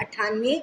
98।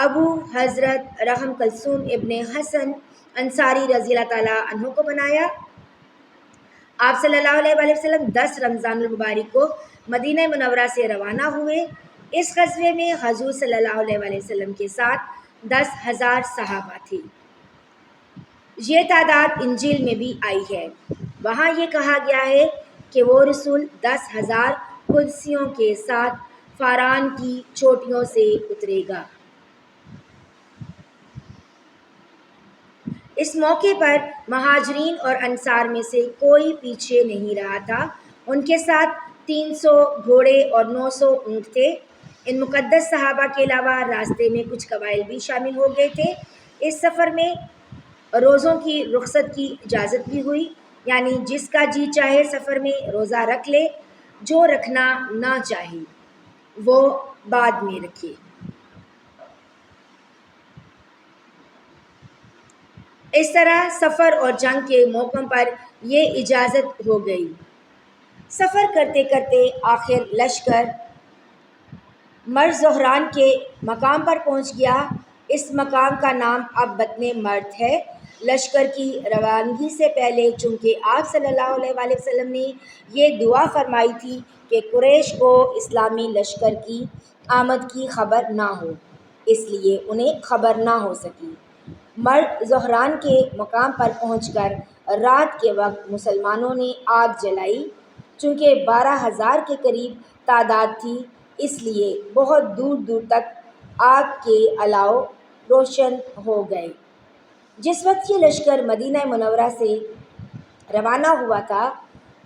ابو حضرت رحم کلثوم ابن حسن انصاری رضی اللہ تعالیٰ عنہ کو بنایا۔ آپ صلی اللہ علیہ وآلہ وسلم 10 رمضان المبارک کو مدینہ منورہ سے روانہ ہوئے۔ اس غزوے میں حضور صلی اللہ علیہ وآلہ وسلم کے ساتھ 10,000 صحابہ تھے۔ یہ تعداد انجیل میں بھی آئی ہے۔ وہاں یہ کہا گیا ہے کہ وہ رسول 10,000 کرسیوں کے ساتھ فاران کی چوٹیوں سے اترے گا۔ اس موقع پر مہاجرین اور انصار میں سے کوئی پیچھے نہیں رہا تھا۔ ان کے ساتھ 300 گھوڑے اور 900 اونٹ تھے۔ ان مقدس صحابہ کے علاوہ راستے میں کچھ قبائل بھی شامل ہو گئے تھے۔ اس سفر میں روزوں کی رخصت کی اجازت بھی ہوئی، یعنی جس کا جی چاہے سفر میں روزہ رکھ لے، جو رکھنا نہ چاہے وہ بعد میں رکھے۔ اس طرح سفر اور جنگ کے موقعوں پر یہ اجازت ہو گئی۔ سفر کرتے کرتے آخر لشکر مرز زہران کے مقام پر پہنچ گیا۔ اس مقام کا نام اب بطن مرد ہے۔ لشکر کی روانگی سے پہلے چونکہ آپ صلی اللہ علیہ وآلہ وسلم نے یہ دعا فرمائی تھی کہ قریش کو اسلامی لشکر کی آمد کی خبر نہ ہو، اس لیے انہیں خبر نہ ہو سکی۔ مرد زہران کے مقام پر پہنچ کر رات کے وقت مسلمانوں نے آگ جلائی۔ چونکہ 12,000 کے قریب تعداد تھی، اس لیے بہت دور دور تک آگ کے الاؤ روشن ہو گئے۔ جس وقت یہ لشکر مدینہ منورہ سے روانہ ہوا تھا،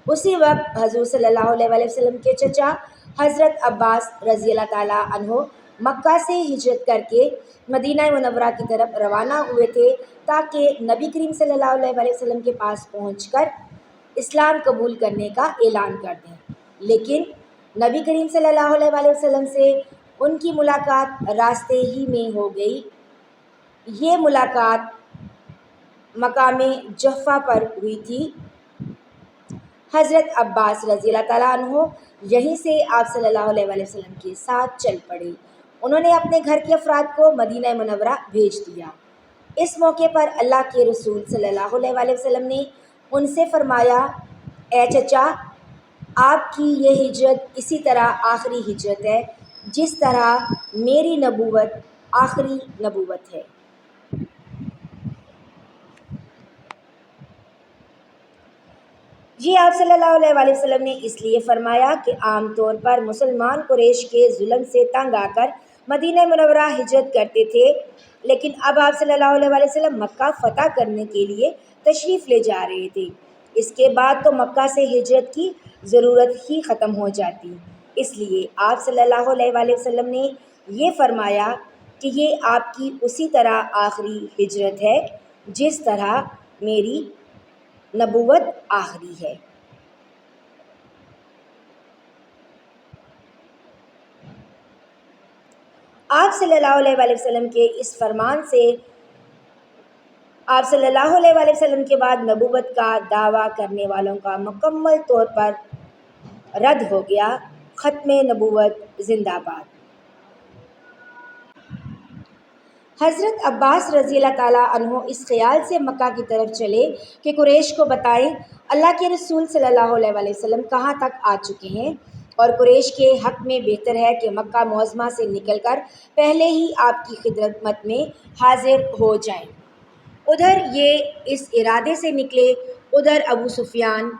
اسی وقت حضور صلی اللہ علیہ وآلہ وسلم کے چچا حضرت عباس رضی اللہ تعالیٰ عنہ مکہ سے ہجرت کر کے مدینہ منورہ کی طرف روانہ ہوئے تھے تاکہ نبی کریم صلی اللہ علیہ وآلہ وسلم کے پاس پہنچ کر اسلام قبول کرنے کا اعلان کر دیں۔ لیکن نبی کریم صلی اللہ علیہ وآلہ وسلم سے ان کی ملاقات راستے ہی میں ہو گئی۔ یہ ملاقات مقام جحفہ پر ہوئی تھی۔ حضرت عباس رضی اللہ تعالیٰ عنہ یہیں سے آپ صلی اللہ علیہ وآلہ وسلم کے ساتھ چل پڑے۔ انہوں نے اپنے گھر کے افراد کو مدینہ منورہ بھیج دیا۔ اس موقع پر اللہ کے رسول صلی اللہ علیہ وآلہ وسلم نے ان سے فرمایا، اے چچا، آپ کی یہ ہجرت اسی طرح آخری ہجرت ہے جس طرح میری نبوت آخری نبوت ہے۔ یہ آپ صلی اللہ علیہ وآلہ وسلم نے اس لیے فرمایا کہ عام طور پر مسلمان قریش کے ظلم سے تنگ آ کر مدینہ منورہ ہجرت کرتے تھے، لیکن اب آپ صلی اللہ علیہ وآلہ وسلم مکہ فتح کرنے کے لیے تشریف لے جا رہے تھے۔ اس کے بعد تو مکہ سے ہجرت کی ضرورت ہی ختم ہو جاتی، اس لیے آپ صلی اللہ علیہ وآلہ وسلم نے یہ فرمایا کہ یہ آپ کی اسی طرح آخری ہجرت ہے جس طرح میری نبوت آخری ہے۔ آپ صلی اللہ علیہ وآلہ وسلم کے اس فرمان سے آپ صلی اللہ علیہ وآلہ وسلم کے بعد نبوت کا دعویٰ کرنے والوں کا مکمل طور پر رد ہو گیا۔ ختم نبوت زندہ باد۔ حضرت عباس رضی اللہ تعالیٰ عنہ اس خیال سے مکہ کی طرف چلے کہ قریش کو بتائیں اللہ کے رسول صلی اللہ علیہ وآلہ وسلم کہاں تک آ چکے ہیں، اور قریش کے حق میں بہتر ہے کہ مکہ معظمہ سے نکل کر پہلے ہی آپ کی خدمت میں حاضر ہو جائیں۔ ادھر یہ اس ارادے سے نکلے، ادھر ابو سفیان،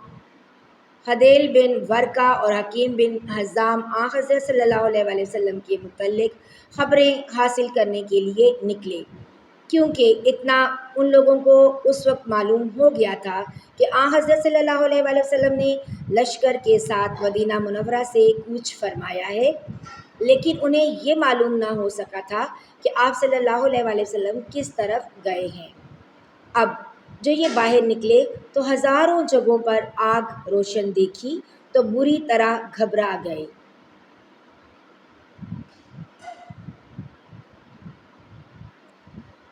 حدیل بن ورقہ اور حکیم بن حزام حضرت صلی اللہ علیہ وآلہ وسلم کے متعلق خبریں حاصل کرنے کے لیے نکلے، کیونکہ اتنا ان لوگوں کو اس وقت معلوم ہو گیا تھا کہ حضرت صلی اللہ علیہ وآلہ وسلم نے لشکر کے ساتھ مدینہ منورہ سے کوچ فرمایا ہے، لیکن انہیں یہ معلوم نہ ہو سکا تھا کہ آپ صلی اللہ علیہ وآلہ وسلم کس طرف گئے ہیں۔ اب جو یہ باہر نکلے تو ہزاروں جگہوں پر آگ روشن دیکھی تو بری طرح گھبرا گئے۔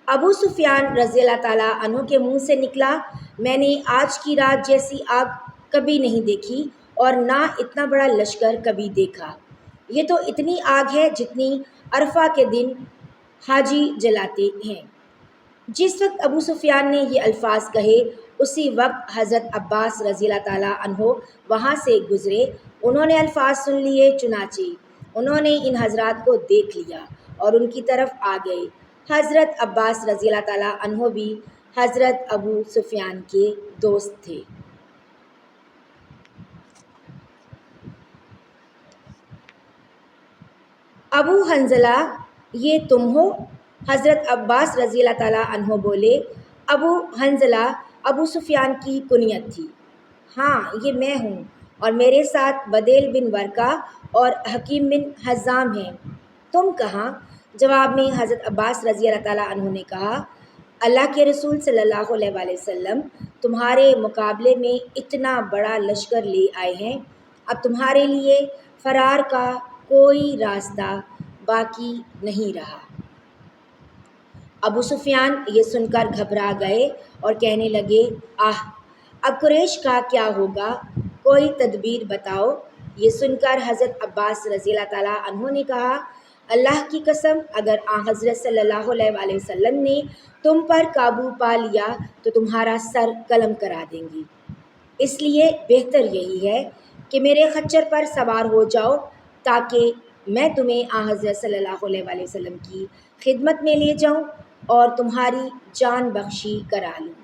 ابو سفیان رضی اللہ تعالیٰ عنہ کے منہ سے نکلا، میں نے آج کی رات جیسی آگ کبھی نہیں دیکھی اور نہ اتنا بڑا لشکر کبھی دیکھا۔ یہ تو اتنی آگ ہے جتنی عرفہ کے دن حاجی جلاتے ہیں۔ جس وقت ابو سفیان نے یہ الفاظ کہے اسی وقت حضرت عباس رضی اللہ تعالیٰ عنہ وہاں سے گزرے۔ انہوں نے الفاظ سن لیے، چنانچہ انہوں نے ان حضرات کو دیکھ لیا اور ان کی طرف آ گئے۔ حضرت عباس رضی اللہ تعالیٰ عنہ بھی حضرت ابو سفیان کے دوست تھے۔ ابو حنظلہ یہ تم ہو؟ حضرت عباس رضی اللہ تعالیٰ عنہ بولے۔ ابو حنظلہ ابو سفیان کی کنیت تھی۔ ہاں یہ میں ہوں، اور میرے ساتھ بدیل بن ورقہ اور حکیم بن حزام ہیں۔ تم کہاں؟ جواب میں حضرت عباس رضی اللہ تعالیٰ عنہ نے کہا، اللہ کے رسول صلی اللہ علیہ وآلہ وسلم تمہارے مقابلے میں اتنا بڑا لشکر لے آئے ہیں، اب تمہارے لیے فرار کا کوئی راستہ باقی نہیں رہا۔ ابو سفیان یہ سن کر گھبرا گئے اور کہنے لگے، اب قریش کا کیا ہوگا؟ کوئی تدبیر بتاؤ۔ یہ سن کر حضرت عباس رضی اللہ تعالیٰ عنہ نے کہا، اللہ کی قسم اگر آن حضرت صلی اللہ علیہ وآلہ وسلم نے تم پر قابو پا لیا تو تمہارا سر قلم کرا دیں گی، اس لیے بہتر یہی ہے کہ میرے خچر پر سوار ہو جاؤ تاکہ میں تمہیں آن حضرت صلی اللہ علیہ وآلہ وسلم کی خدمت میں لے جاؤں اور تمہاری جان بخشی کرا لوں۔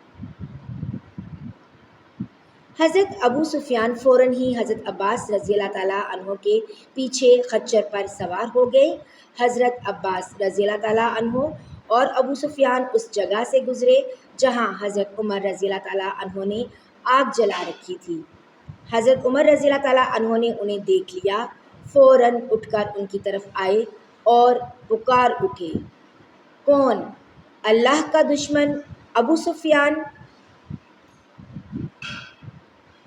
حضرت ابو سفیان فوراً ہی حضرت عباس رضی اللہ تعالیٰ عنہ کے پیچھے خچر پر سوار ہو گئے۔ حضرت عباس رضی اللہ تعالیٰ عنہ اور ابو سفیان اس جگہ سے گزرے جہاں حضرت عمر رضی اللہ تعالیٰ عنہ نے آگ جلا رکھی تھی۔ حضرت عمر رضی اللہ تعالیٰ عنہ نے انہیں دیکھ لیا، فوراً اٹھ کر ان کی طرف آئے اور پکار اٹھے، کون؟ اللہ کا دشمن ابو سفیان۔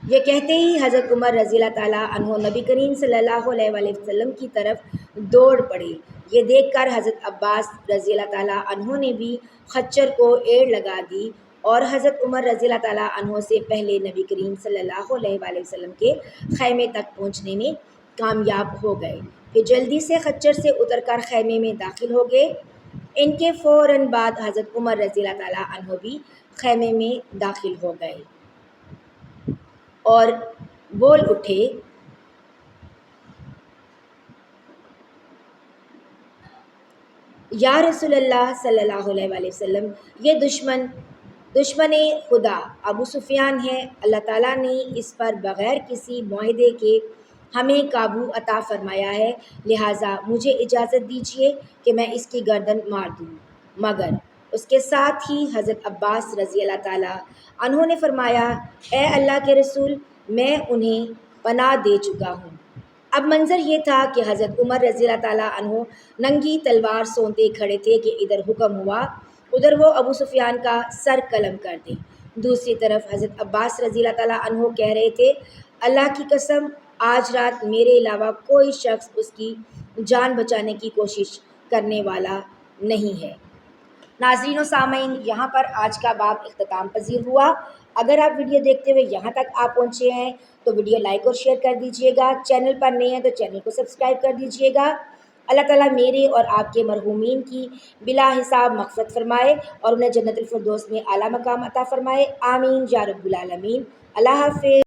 یہ کہتے ہی حضرت عمر رضی اللہ تعالیٰ عنہ نبی کریم صلی اللہ علیہ وآلہ وسلم کی طرف دوڑ پڑے۔ یہ دیکھ کر حضرت عباس رضی اللہ تعالیٰ عنہ نے بھی خچر کو ایڑ لگا دی اور حضرت عمر رضی اللہ تعالیٰ عنہ سے پہلے نبی کریم صلی اللہ علیہ وآلہ وسلم کے خیمے تک پہنچنے میں کامیاب ہو گئے۔ پھر جلدی سے خچر سے اتر کر خیمے میں داخل ہو گئے۔ ان کے فوراً بعد حضرت عمر رضی اللہ تعالیٰ عنہ بھی خیمے میں داخل ہو گئے اور بول اٹھے، یا رسول اللہ صلی اللہ علیہ وآلہ وسلم، یہ دشمن خدا ابو سفیان ہے۔ اللہ تعالیٰ نے اس پر بغیر کسی معاہدے کے ہمیں قابو عطا فرمایا ہے، لہٰذا مجھے اجازت دیجیے کہ میں اس کی گردن مار دوں۔ مگر اس کے ساتھ ہی حضرت عباس رضی اللہ تعالیٰ عنہ نے فرمایا، اے اللہ کے رسول، میں انہیں پناہ دے چکا ہوں۔ اب منظر یہ تھا کہ حضرت عمر رضی اللہ تعالیٰ عنہ ننگی تلوار سونتے کھڑے تھے کہ ادھر حکم ہوا ادھر وہ ابو سفیان کا سر قلم کر دیں۔ دوسری طرف حضرت عباس رضی اللہ تعالیٰ عنہ کہہ رہے تھے، اللہ کی قسم آج رات میرے علاوہ کوئی شخص اس کی جان بچانے کی کوشش کرنے والا نہیں ہے۔ ناظرین و سامعین، یہاں پر آج کا باب اختتام پذیر ہوا۔ اگر آپ ویڈیو دیکھتے ہوئے یہاں تک آپ پہنچے ہیں تو ویڈیو لائک اور شیئر کر دیجیے گا۔ چینل پر نئے ہیں تو چینل کو سبسکرائب کر دیجیے گا۔ اللہ تعالیٰ میرے اور آپ کے مرحومین کی بلا حساب مغفرت فرمائے اور انہیں جنت الفردوس میں اعلیٰ مقام عطا فرمائے، آمین یا رب العالمین۔ اللہ حافظ۔